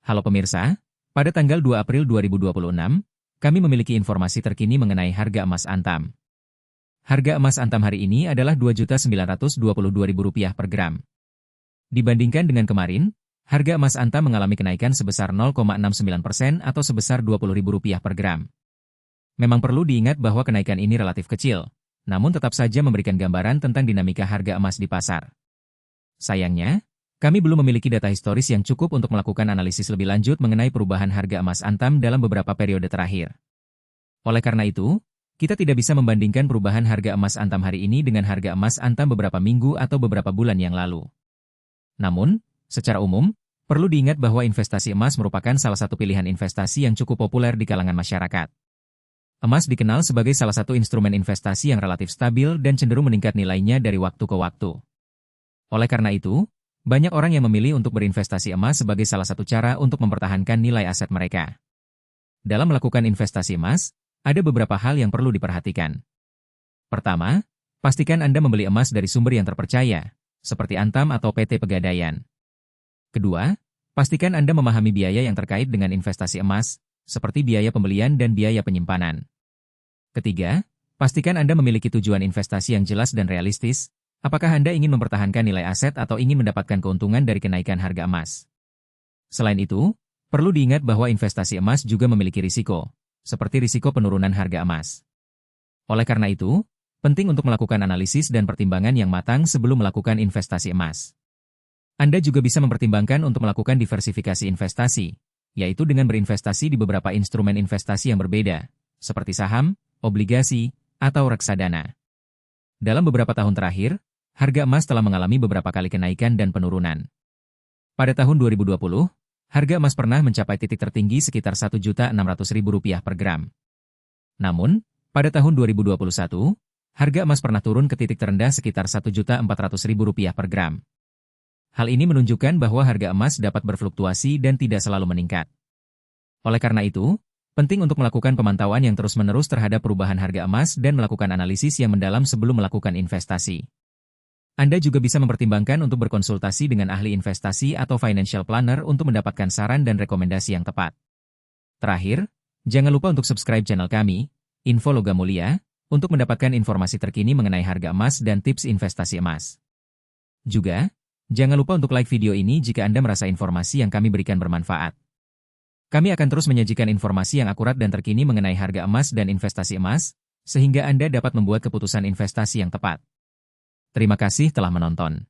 Halo pemirsa, pada tanggal 2 April 2026, kami memiliki informasi terkini mengenai harga emas Antam. Harga emas Antam hari ini adalah Rp2.922.000 per gram. Dibandingkan dengan kemarin, harga emas Antam mengalami kenaikan sebesar 0,69% atau sebesar Rp20.000 per gram. Memang perlu diingat bahwa kenaikan ini relatif kecil, namun tetap saja memberikan gambaran tentang dinamika harga emas di pasar. Sayangnya, kami belum memiliki data historis yang cukup untuk melakukan analisis lebih lanjut mengenai perubahan harga emas Antam dalam beberapa periode terakhir. Oleh karena itu, kita tidak bisa membandingkan perubahan harga emas Antam hari ini dengan harga emas Antam beberapa minggu atau beberapa bulan yang lalu. Namun, secara umum, perlu diingat bahwa investasi emas merupakan salah satu pilihan investasi yang cukup populer di kalangan masyarakat. Emas dikenal sebagai salah satu instrumen investasi yang relatif stabil dan cenderung meningkat nilainya dari waktu ke waktu. Oleh karena itu, banyak orang yang memilih untuk berinvestasi emas sebagai salah satu cara untuk mempertahankan nilai aset mereka. Dalam melakukan investasi emas, ada beberapa hal yang perlu diperhatikan. Pertama, pastikan Anda membeli emas dari sumber yang terpercaya, seperti Antam atau PT Pegadaian. Kedua, pastikan Anda memahami biaya yang terkait dengan investasi emas, seperti biaya pembelian dan biaya penyimpanan. Ketiga, pastikan Anda memiliki tujuan investasi yang jelas dan realistis. Apakah Anda ingin mempertahankan nilai aset atau ingin mendapatkan keuntungan dari kenaikan harga emas? Selain itu, perlu diingat bahwa investasi emas juga memiliki risiko, seperti risiko penurunan harga emas. Oleh karena itu, penting untuk melakukan analisis dan pertimbangan yang matang sebelum melakukan investasi emas. Anda juga bisa mempertimbangkan untuk melakukan diversifikasi investasi, yaitu dengan berinvestasi di beberapa instrumen investasi yang berbeda, seperti saham, obligasi, atau reksadana. Dalam beberapa tahun terakhir, harga emas telah mengalami beberapa kali kenaikan dan penurunan. Pada tahun 2020, harga emas pernah mencapai titik tertinggi sekitar Rp1.600.000 per gram. Namun, pada tahun 2021, harga emas pernah turun ke titik terendah sekitar Rp1.400.000 per gram. Hal ini menunjukkan bahwa harga emas dapat berfluktuasi dan tidak selalu meningkat. Oleh karena itu, penting untuk melakukan pemantauan yang terus-menerus terhadap perubahan harga emas dan melakukan analisis yang mendalam sebelum melakukan investasi. Anda juga bisa mempertimbangkan untuk berkonsultasi dengan ahli investasi atau financial planner untuk mendapatkan saran dan rekomendasi yang tepat. Terakhir, jangan lupa untuk subscribe channel kami, Info Logam Mulia, untuk mendapatkan informasi terkini mengenai harga emas dan tips investasi emas. Juga, jangan lupa untuk like video ini jika Anda merasa informasi yang kami berikan bermanfaat. Kami akan terus menyajikan informasi yang akurat dan terkini mengenai harga emas dan investasi emas, sehingga Anda dapat membuat keputusan investasi yang tepat. Terima kasih telah menonton.